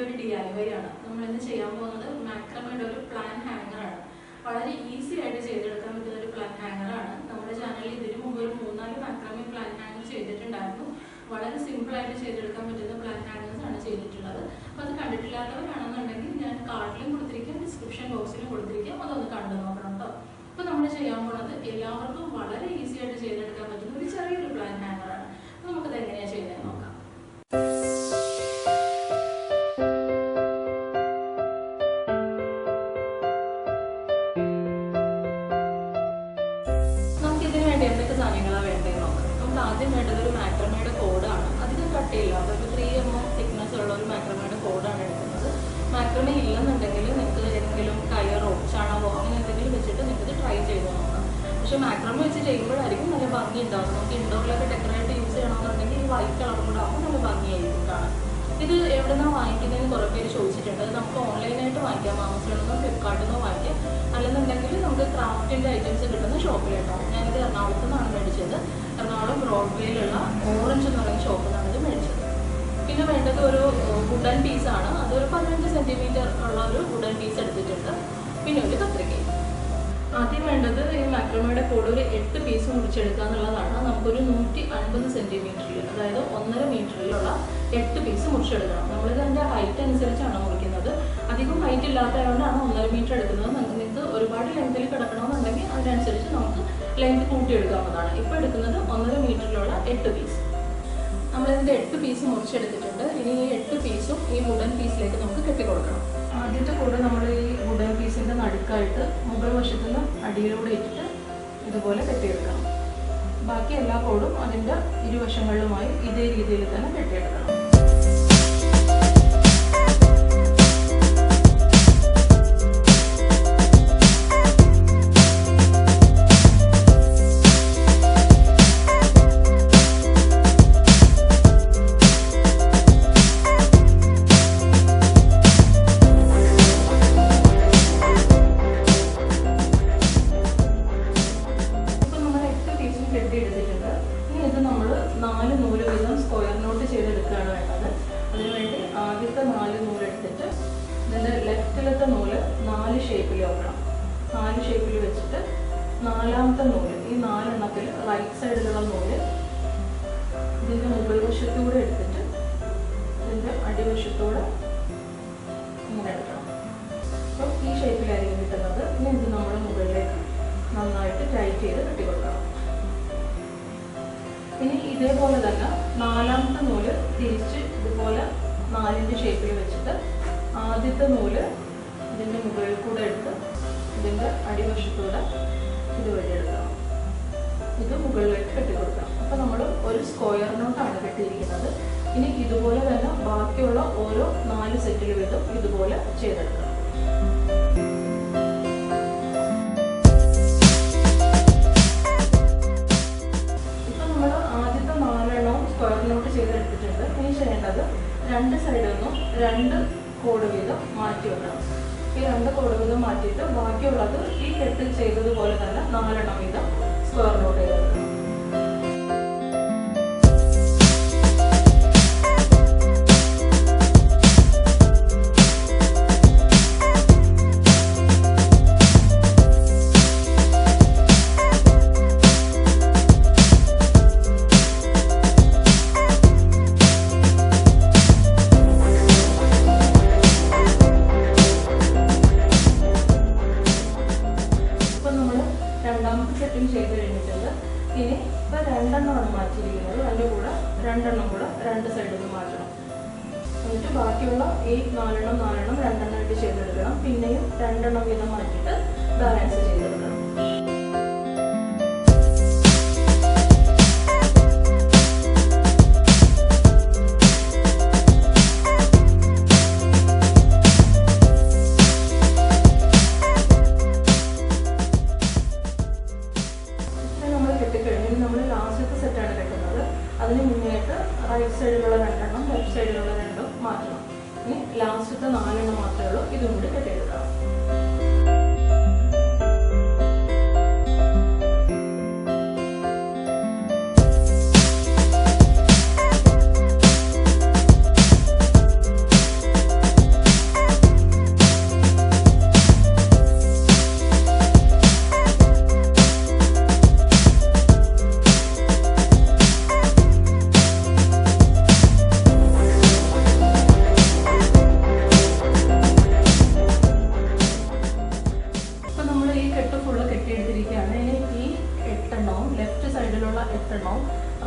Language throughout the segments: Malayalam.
ഒരു DIY ആണ്. നമ്മൾ ഇന്ന് ചെയ്യാൻ പോകുന്നത് മാക്രമയുടെ ഒരു പ്ലാൻ ഹാങ്ങർ ആണ്. വളരെ ഈസി ആയിട്ട് ചെയ്തെടുക്കാൻ പറ്റുന്ന ഒരു പ്ലാൻ ഹാങ്ങർ ആണ്. നമ്മുടെ ചാനലിൽ ഇതിനു മുമ്പ് ഒരു 3-4 മാക്രമെ പ്ലാൻ ഹാങ്ങർ ചെയ്തിട്ടുണ്ടായിരുന്നു. വളരെ സിമ്പിൾ ആയിട്ട് ചെയ്തെടുക്കാൻ പറ്റുന്ന പ്ലാൻ ഹാങ്ങേഴ്സ് ആണ് ചെയ്തിട്ടുള്ളത്. അപ്പോൾ അത് കണ്ടിട്ടില്ലാത്തവരാണെന്നുണ്ടെങ്കിൽ ഞാൻ കാർഡിലും കൊടുത്തിരിക്കാം, ഡിസ്ക്രിപ്ഷൻ ബോക്സിലും കൊടുത്തിരിക്കാം, അതൊന്ന് കണ്ടു നോക്കണം കേട്ടോ. അപ്പോൾ നമ്മൾ ചെയ്യാൻ പോകുന്നത് എല്ലാവർക്കും വളരെ ഈസി ആയിട്ട് ചെയ്തെടുക്കാൻ പറ്റുന്ന ഒരു ചെറിയൊരു പ്ലാൻ ഹാങ്ങർ ആണ്. അപ്പോൾ നമുക്കത് എങ്ങനെയാണ് ചെയ്യുന്നത് നോക്കാം. നമുക്കിതിന് വേണ്ടി എന്തൊക്കെ സാധനങ്ങളാണ് വേണ്ടതെന്ന് നോക്കാം. നമുക്ക് ആദ്യം വേണ്ടത് ഒരു മാക്രമയുടെ കോഡാണ്. അധികം കട്ടിയില്ലാത്ത ഒരു 3 mm തിക്നെസ് ഉള്ള ഒരു മാക്രമയുടെ കോഡാണ് എടുക്കുന്നത്. മാക്രമ ഇല്ലെന്നുണ്ടെങ്കിൽ നിങ്ങൾക്ക് ഏതെങ്കിലും കയറോ ചണവോ അങ്ങനെ എന്തെങ്കിലും വെച്ചിട്ട് നിങ്ങൾക്ക് ട്രൈ ചെയ്ത് നോക്കാം. പക്ഷേ മാക്രമ വെച്ച് ചെയ്യുമ്പോഴായിരിക്കും നല്ല ഭംഗി ഉണ്ടാവും. നമുക്ക് ഇൻഡോറിലൊക്കെ ഡെക്കറേറ്റ് യൂസ് ചെയ്യണമെന്നുണ്ടെങ്കിൽ ഈ വൈറ്റ് കളറും കൂടെ ആകുമ്പോൾ നല്ല ഭംഗിയായിരിക്കും കാണാൻ. ഇത് എവിടെ നിന്നാണ് വാങ്ങിക്കുന്നതെന്ന് കുറേ പേര് ചോദിച്ചിട്ടുണ്ട്. അത് നമുക്ക് ഓൺലൈനായിട്ട് വാങ്ങിക്കാം, ആമസോണിൽ നിന്നോ ഫ്ലിപ്കാർട്ടിൽ നിന്നോ വാങ്ങിക്കാം. അല്ലെന്നുണ്ടെങ്കിൽ നമുക്ക് ക്രാഫ്റ്റിൻ്റെ ഐറ്റംസ് കിട്ടുന്ന ഷോപ്പിലുണ്ടാവും. ഞാനിത് എറണാകുളത്ത് നിന്നാണ് മേടിച്ചത്. എറണാകുളം ബ്രോഡ്വേയിലുള്ള ഓറഞ്ച് എന്ന് പറയുന്ന ഷോപ്പിൽ നിന്നാണ് ഇത് മേടിച്ചത്. പിന്നെ വേണ്ടത് ഒരു വുഡൻ പീസാണ്. അതൊരു 15 സെൻറ്റിമീറ്റർ ഉള്ള ഒരു വുഡൻ പീസ് എടുത്തിട്ടുണ്ട്. പിന്നെ ഒരു കത്രികയും. ആദ്യം വേണ്ടത് ഈ മാക്രമയുടെ കൂടെ ഒരു 8 പീസ് മുറിച്ചെടുക്കുക എന്നുള്ളതാണ്. നമുക്കൊരു 150 സെൻറ്റിമീറ്ററിൽ, അതായത് 1.5 മീറ്ററിലുള്ള 8 പീസ് മുറിച്ചെടുക്കണം. നമ്മളിത് അതിൻ്റെ ഹൈറ്റ് അനുസരിച്ചാണ് മുറിക്കുന്നത്. അധികം ഹൈറ്റ് ഇല്ലാത്തതുകൊണ്ടാണ് 1.5 മീറ്റർ എടുക്കുന്നത്. നിങ്ങൾക്ക് ഒരുപാട് ലെങ്ത്തിൽ കിടക്കണമെന്നുണ്ടെങ്കിൽ അതിനനുസരിച്ച് നമുക്ക് ലെങ്ത് കൂട്ടിയെടുക്കാവുന്നതാണ്. ഇപ്പോൾ എടുക്കുന്നത് 1.5 മീറ്ററിലുള്ള 8 പീസ്. നമ്മളിതിൻ്റെ 8 പീസ് മുറിച്ചെടുത്തിട്ടുണ്ട്. ഇനി ഈ 8 പീസും ഈ വുഡൻ പീസിലേക്ക് നമുക്ക് കെട്ടിക്കൊടുക്കണം. ആദ്യത്തെ കൂടെ നമ്മൾ ഈ വുഡൻ പീസിൻ്റെ നടുക്കായിട്ട് മുകൾ വശത്തു നിന്ന് അടിയിലൂടെ ഇട്ടിട്ട് ഇതുപോലെ കെട്ടിയെടുക്കണം. ബാക്കി എല്ലാ കോഡും അതിൻ്റെ ഇരുവശങ്ങളിലുമായി ഇതേ രീതിയിൽ തന്നെ കെട്ടിയെടുക്കണം. കെട്ടിയെടുത്തിട്ടുണ്ട്. ഇനി ഇത് നമ്മൾ 4 നൂല് വീതം സ്ക്വയർ നോട്ട് ചെയ്തെടുക്കുകയാണ് വേണ്ടത്. അതിനുവേണ്ടി ആദ്യത്തെ 4 നൂല് എടുത്തിട്ട് ഇതിൻ്റെ ലെഫ്റ്റിലത്തെ നൂല് 4 ഷേപ്പിൽ വെക്കണം. 4 ഷേപ്പിൽ വെച്ചിട്ട് 4ാമത്തെ നൂല്, ഈ 4 എണ്ണത്തിൽ റൈറ്റ് സൈഡിലുള്ള നൂല് ഇതിൻ്റെ മുകൾ വശത്തൂടെ എടുത്തിട്ട് ഇതിൻ്റെ അടിവശത്തൂടെ ഇങ്ങനെ എടുക്കണം. അപ്പോൾ ഈ ഷേപ്പിലായിരിക്കും കിട്ടുന്നത്. ഇനി ഇത് നമ്മൾ മുകളിലേക്ക് നന്നായിട്ട് ടൈറ്റ് ചെയ്ത് കെട്ടിക്കൊടുക്കണം. ഇനി ഇതേപോലെ തന്നെ 4ാമത്തെ നൂല് തിരിച്ച് ഇതുപോലെ 4-ന്റെ ഷേപ്പിൽ വെച്ചിട്ട് ആദ്യത്തെ നൂല് ഇതിൻ്റെ മുകളിൽ കൂടെ എടുത്ത് ഇതിൻ്റെ അടിവശത്തൂടെ ഇതുവഴി എടുക്കണം. ഇത് മുകളിലേക്ക് കെട്ടിക്കൊടുക്കണം. അപ്പോൾ നമ്മൾ ഒരു സ്ക്വയർ നോട്ടാണ് കെട്ടിയിരിക്കുന്നത്. ഇനി ഇതുപോലെ തന്നെ ബാക്കിയുള്ള ഓരോ 4 സെറ്റിൽ വീതം ഇതുപോലെ ചെയ്തെടുക്കണം. നോട്ട് ചെയ്തെടുത്തിട്ടുണ്ട്. ഇനി ചെയ്യേണ്ടത് 2 സൈഡിൽ നിന്നും 2 കോഡ് വീതം മാറ്റി വെക്കണം. ഈ 2 കോഡ് വീതം മാറ്റിയിട്ട് ബാക്കിയുള്ളത് ഈ കെട്ടിൽ ചെയ്തതുപോലെ തന്നെ 4 എണ്ണം വീതം സ്ക്വയർ നോട്ട് ചെയ്തെടുക്കണം. രണ്ടാമത്തെ സെറ്റിംഗ് ചെയ്ത് കഴിഞ്ഞിട്ടുണ്ട്. ഇനി ഇപ്പോൾ 2 എണ്ണമാണ് മാറ്റിയിരിക്കുന്നത്. അതിൻ്റെ കൂടെ 2 എണ്ണം കൂടെ 2 സൈഡിൽ നിന്ന് മാറ്റണം. എന്നിട്ട് ബാക്കിയുള്ള ഈ 4 എണ്ണം 2 എണ്ണമായിട്ട് ചെയ്തെടുക്കണം. പിന്നെയും 2 എണ്ണം വീതം മാറ്റിയിട്ട് ബാലൻസ് ചെയ്തെടുക്കണം. നമ്മൾ ലാസ്റ്റത്തെ സെറ്റാണ് കെട്ടുന്നത്. അതിന് മുന്നേറ്റ് റൈറ്റ് സൈഡിലുള്ള 2 എണ്ണം ലെഫ്റ്റ് സൈഡിലുള്ള 2 മാറ്റണം. ഇനി ലാസ്റ്റത്തെ 4 എണ്ണം മാത്രമേ ഉള്ളൂ. ഇതും കൂടി കെട്ടിയെടുക്കണം.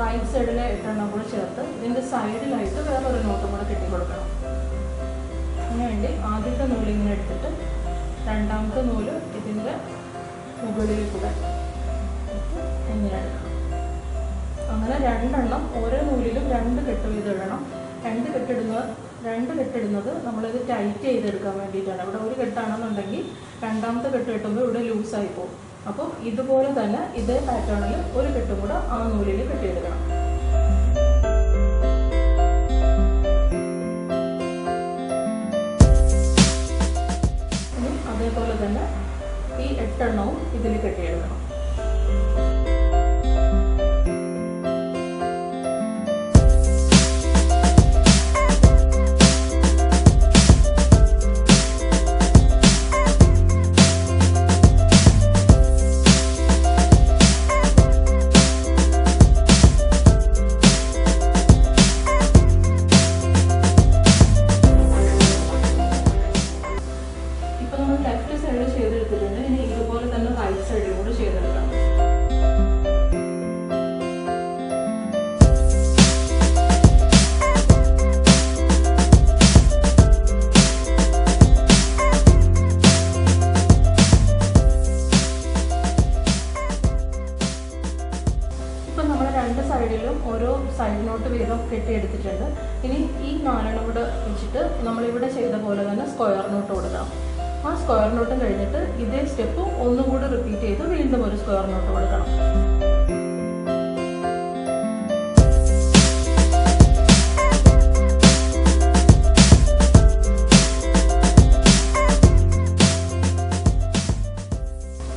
റൈറ്റ് സൈഡിലെ 8 എണ്ണം കൂടെ ചേർത്ത് ഇതിൻ്റെ സൈഡിലായിട്ട് വേറൊരു നോട്ടും കൂടെ കെട്ടി കൊടുക്കണം. അതിനുവേണ്ടി ആദ്യത്തെ നൂല് ഇങ്ങനെ എടുത്തിട്ട് രണ്ടാമത്തെ നൂല് ഇതിൻ്റെ മുകളിൽ കൂടെ ഇങ്ങനെ എടുക്കണം. അങ്ങനെ 2 എണ്ണം ഓരോ നൂലിലും 2 കെട്ട് വീതം ഇടണം. 2 കെട്ടിടുന്നത് നമ്മളിത് ടൈറ്റ് ചെയ്തെടുക്കാൻ വേണ്ടിയിട്ടാണ്. ഇവിടെ ഒരു കെട്ടാണെന്നുണ്ടെങ്കിൽ രണ്ടാമത്തെ കെട്ട് കെട്ടുമ്പോൾ ഇവിടെ ലൂസായി പോകും. അപ്പോൾ ഇതുപോലെ തന്നെ ഇതേ പാറ്റേണിൽ ഒരു കെട്ടും കൂടെ ആ നൂലിൽ കെട്ടിയെടുക്കണം. ഇനി അതേപോലെ തന്നെ ഈ 8 എണ്ണവും ഇതിൽ കെട്ടിയെടുക്കണം. ഓരോ സൈഡ് നോട്ട് വീതം കെട്ടിയെടുത്തിട്ടുണ്ട്. ഇനി ഈ 4 എണ്ണം കൂടെ വെച്ചിട്ട് നമ്മളിവിടെ ചെയ്ത പോലെ തന്നെ സ്ക്വയർ നോട്ട് കൊടുക്കണം. ആ സ്ക്വയർ നോട്ടും കഴിഞ്ഞിട്ട് ഇതേ സ്റ്റെപ്പ് ഒന്നും കൂടി റിപ്പീറ്റ് ചെയ്ത് വീണ്ടും ഒരു സ്ക്വയർ നോട്ട് കൊടുക്കണം.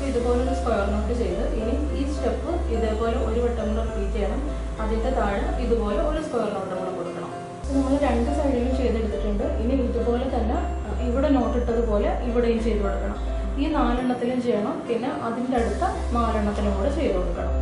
ഇതുപോലൊരു സ്ക്വയർ നോട്ട് ചെയ്ത് ഇനി ഈ സ്റ്റെപ്പ് ഇതേപോലെ ഒരു വട്ടം കൂടെ റിപ്പീറ്റ് ചെയ്യണം. അതിൻ്റെ താഴെ ഇതുപോലെ ഒരു സ്ക്വയർ നോട്ടും കൂടെ കൊടുക്കണം. നമ്മൾ 2 സൈഡിലും ചെയ്തെടുത്തിട്ടുണ്ട്. ഇനി ഇതുപോലെ തന്നെ ഇവിടെ നോട്ടിട്ടതുപോലെ ഇവിടെയും ചെയ്ത് കൊടുക്കണം. ഈ 4 എണ്ണത്തിലും ചെയ്യണം. പിന്നെ അതിൻ്റെ അടുത്ത 4 എണ്ണത്തിലും കൂടെ ചെയ്ത് കൊടുക്കണം.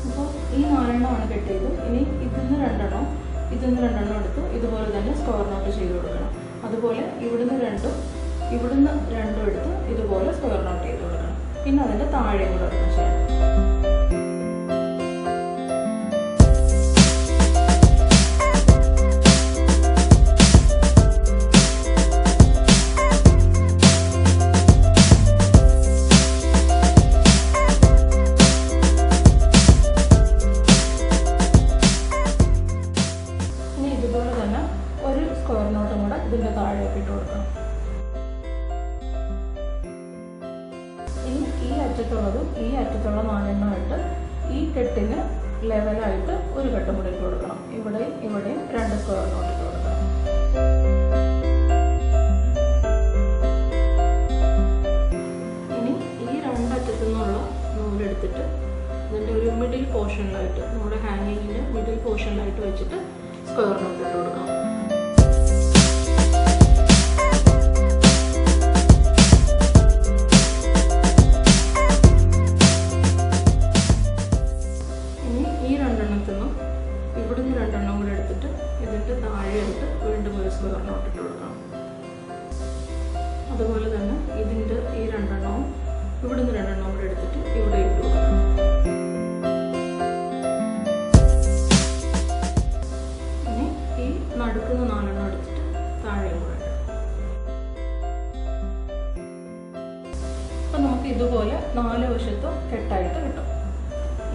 അപ്പോൾ ഈ 4 എണ്ണമാണ് കെട്ടിയത്. ഇനി ഇതിന്ന് 2 എണ്ണം എടുത്ത് ഇതുപോലെ തന്നെ സ്ക്വയർ നോട്ട് ചെയ്ത് കൊടുക്കണം. അതുപോലെ ഇവിടുന്ന് 2ഉം ഇവിടുന്ന് 2ഉം എടുത്ത് ഇതുപോലെ സ്ക്വയർ നോട്ട് ചെയ്ത് കൊടുക്കണം. പിന്നെ അതിൻ്റെ താഴെ കൂടെ ചെയ്യണം. ഇനി ഇതുപോലെ തന്നെ ഒരു സ്ക്വയർ നോട്ടും കൂടെ ഇതിൻ്റെ താഴെയൊക്കെ ഇട്ട് കൊടുക്കണം. ഇനി ഈ അറ്റത്തുള്ളതും ഈ അറ്റത്തുള്ള 4 എണ്ണമായിട്ട് ഈ കെട്ടിന് ലെവലായിട്ട് ഒരു കെട്ടും കൂടി ഇട്ട് കൊടുക്കണം. ഇവിടെയും 2 സ്ക്വയർ നോട്ട് ഇട്ട് കൊടുക്കണം. ഇനി ഈ 2 അറ്റത്തു നിന്നുള്ള നൂലെടുത്തിട്ട് ഇതിൻ്റെ ഒരു മിഡിൽ പോർഷനിലായിട്ട് നമ്മുടെ ഹാങ്ങിങ്ങിൻ്റെ മിഡിൽ പോർഷനിലായിട്ട് വെച്ചിട്ട് സ്ക്വയർ നോട്ട് ഇട്ട് കൊടുക്കണം. ഇവിടുന്ന് 2 എണ്ണം കൂടെ എടുത്തിട്ട് ഇതിൻ്റെ താഴെയായിട്ട് വീണ്ടും ഒരു സ്ക്വയർ നോട്ട് ഇട്ട് കൊടുക്കണം. അതുപോലെ തന്നെ ഇതിൻ്റെ ഈ 2 എണ്ണവും ഇവിടുന്ന് 2 എണ്ണം കൂടെ എടുത്തിട്ട് ഇവിടെ ഇട്ട് കൊടുക്കണം. ഇനി ഈ നടുക്കുന്ന 4 എണ്ണം എടുത്തിട്ട് താഴെയും കൂടെ ഇട്ട്. അപ്പം നമുക്ക് ഇതുപോലെ 4 വശത്തും കെട്ടായിട്ട് കിട്ടും.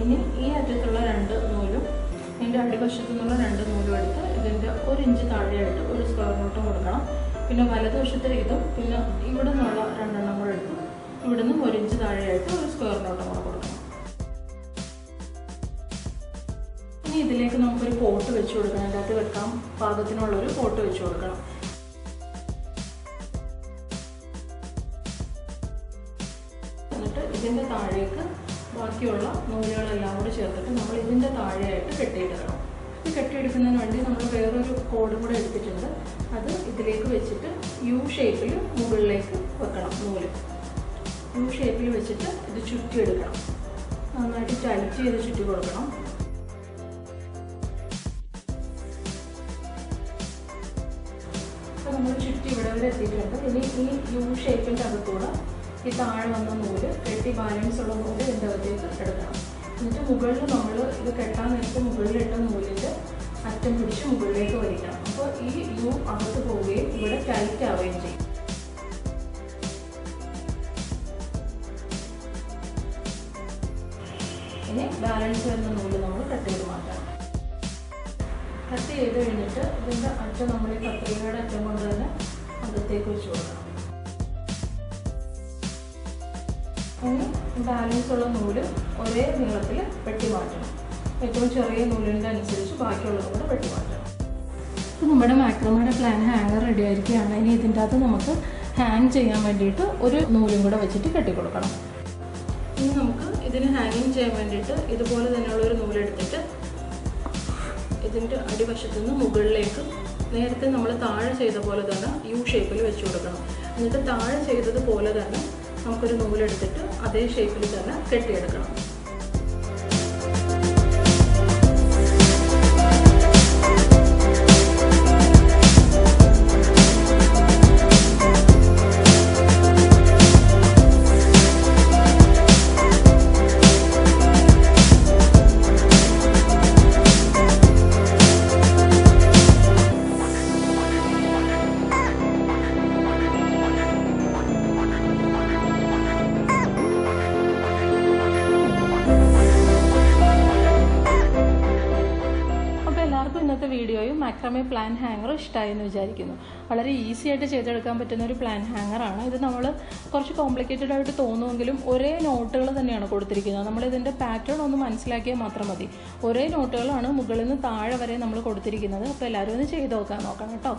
ഇനി ഈ അറ്റത്തുള്ള 2 നൂലും ഇതിൻ്റെ അടിവശത്തു നിന്നുള്ള 2 നൂലും എടുത്ത് ഇതിൻ്റെ 1 ഇഞ്ച് താഴെയായിട്ട് ഒരു സ്ക്വയർ നോട്ടും കൊടുക്കണം. പിന്നെ വലതുവശത്തെ ഇതും പിന്നെ ഇവിടെ നിന്നുള്ള 2 എണ്ണം കൂടെ എടുത്ത് ഇവിടെ നിന്ന് 1 ഇഞ്ച് താഴെയായിട്ട് ഒരു സ്ക്വയർ നോട്ടും കൂടെ കൊടുക്കണം. ഇനി ഇതിലേക്ക് നമുക്കൊരു പോട്ട് വെച്ച് കൊടുക്കണം. അതിൻ്റെ അകത്ത് വെക്കാൻ പാകത്തിനുള്ളൊരു പോട്ട് വെച്ച് കൊടുക്കണം. എന്നിട്ട് ഇതിൻ്റെ താഴേക്ക് ബാക്കിയുള്ള നൂലുകളെല്ലാം കൂടി ചേർത്തിട്ട് നമ്മൾ ഇതിൻ്റെ താഴെയായിട്ട് കെട്ടിയിടണം. ഇത് കെട്ടിയെടുക്കുന്നതിന് വേണ്ടി നമ്മൾ വേറൊരു കോഡും കൂടെ എടുത്തിട്ടുണ്ട്. അത് ഇതിലേക്ക് വെച്ചിട്ട് യു ഷേപ്പിൽ മുകളിലേക്ക് വെക്കണം. നൂല് യു ഷേപ്പിൽ വെച്ചിട്ട് ഇത് ചുറ്റിയെടുക്കണം. നന്നായിട്ട് ടൈറ്റ് ചെയ്ത് ചുറ്റി കൊടുക്കണം. അപ്പോൾ നമ്മൾ ചുറ്റി ഇവിടെ വരെ എത്തിയിട്ടുണ്ട്. ഇനി ഈ യു ഷേപ്പിൻ്റെ അകത്തൂടെ ഈ താഴെ വന്ന നൂല് കെട്ടി ബാലൻസ് ഉള്ള നൂല് ഇതിൻ്റെ അകത്തേക്ക് എടുക്കണം. എന്നിട്ട് മുകളിൽ നമ്മൾ ഇത് കെട്ടാൻ നേരത്തെ മുകളിലിട്ട നൂലിൻ്റെ അറ്റം പിടിച്ച് മുകളിലേക്ക് വലിക്കണം. അപ്പോൾ ഈ യു അകത്ത് പോവുകയും ഇവിടെ ടൈറ്റ് ആവുകയും ചെയ്യും. ഇനി ബാലൻസ് വരുന്ന നൂല് നമ്മൾ കട്ട് ചെയ്ത് മാറ്റണം. കട്ട് ചെയ്ത് കഴിഞ്ഞിട്ട് ഇതിൻ്റെ അറ്റം നമ്മൾ ഈ കത്രികയുടെ അറ്റം കൊണ്ട് തന്നെ അകത്തേക്ക് വെച്ച് കൊടുക്കണം. ഇനി ബാലൻസ് ഉള്ള നൂല് ഒരേ നീളത്തിൽ വെട്ടി മാറ്റണം. ഏറ്റവും ചെറിയ നൂലിൻ്റെ അനുസരിച്ച് ബാക്കിയുള്ളത് കൂടെ വെട്ടി മാറ്റണം. അപ്പോൾ നമ്മുടെ മാക്രമയുടെ പ്ലാൻ ഹാങ്ങർ റെഡി ആയിരിക്കുകയാണ്. ഇനി ഇതിൻ്റെ അകത്ത് നമുക്ക് ഹാങ് ചെയ്യാൻ വേണ്ടിയിട്ട് ഒരു നൂലും കൂടെ വെച്ചിട്ട് കെട്ടിക്കൊടുക്കണം. ഇനി നമുക്ക് ഇതിന് ഹാങ്ങിങ് ചെയ്യാൻ വേണ്ടിയിട്ട് ഇതുപോലെ തന്നെയുള്ളൊരു നൂലെടുത്തിട്ട് ഇതിൻ്റെ അടിവശത്തുനിന്ന് മുകളിലേക്ക് നേരത്തെ നമ്മൾ താഴെ ചെയ്ത പോലെ തന്നെ യു ഷേപ്പിൽ വെച്ച് കൊടുക്കണം. എന്നിട്ട് താഴെ ചെയ്തതുപോലെ തന്നെ നമുക്കൊരു നൂലെടുത്തിട്ട് അതേ ഷേപ്പിൽ തന്നെ കെട്ടിയെടുക്കണം. ഇന്നത്തെ വീഡിയോയും മാക്രമേ പ്ലാൻ ഹാങ്ങറും ഇഷ്ടമായെന്ന് വിചാരിക്കുന്നു. വളരെ ഈസി ആയിട്ട് ചെയ്തെടുക്കാൻ പറ്റുന്ന ഒരു പ്ലാൻ ഹാങ്ങറാണ് ഇത്. നമ്മൾ കുറച്ച് കോംപ്ലിക്കേറ്റഡ് ആയിട്ട് തോന്നുമെങ്കിലും ഒരേ നോട്ടുകൾ തന്നെയാണ് കൊടുത്തിരിക്കുന്നത്. നമ്മളിതിൻ്റെ പാറ്റേൺ ഒന്ന് മനസ്സിലാക്കിയാൽ മാത്രം മതി. ഒരേ നോട്ടുകളാണ് മുകളിൽ നിന്ന് താഴെ വരെ നമ്മൾ കൊടുത്തിരിക്കുന്നത്. അപ്പോൾ എല്ലാവരും ഒന്ന് ചെയ്ത് നോക്കണം കേട്ടോ.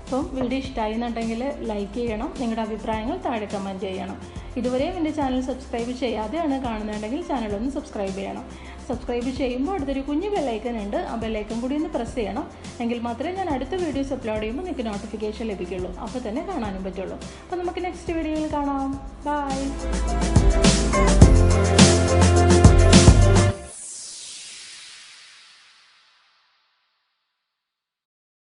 അപ്പം വീഡിയോ ഇഷ്ടമായി എന്നുണ്ടെങ്കിൽ ലൈക്ക് ചെയ്യണം. നിങ്ങളുടെ അഭിപ്രായങ്ങൾ താഴെ കമൻറ്റ് ചെയ്യണം. ഇതുവരെയും എൻ്റെ ചാനൽ സബ്സ്ക്രൈബ് ചെയ്യാതെയാണ് കാണുന്നുണ്ടെങ്കിൽ ചാനലൊന്ന് സബ്സ്ക്രൈബ് ചെയ്യണം. സബ്സ്ക്രൈബ് ചെയ്യുമ്പോൾ അടുത്തൊരു കുഞ്ഞു ബെല്ലൈക്കൻ ഉണ്ട്. ആ ബെല്ലൈക്കൻ കൂടി ഒന്ന് പ്രസ് ചെയ്യണം. എങ്കിൽ മാത്രമേ ഞാൻ അടുത്ത വീഡിയോസ് അപ്ലോഡ് ചെയ്യുമ്പോൾ നിങ്ങൾക്ക് നോട്ടിഫിക്കേഷൻ ലഭിക്കുള്ളൂ. അപ്പോൾ തന്നെ കാണാനും പറ്റുള്ളൂ. അപ്പോൾ നമുക്ക് നെക്സ്റ്റ് വീഡിയോയിൽ കാണാം. ബൈ.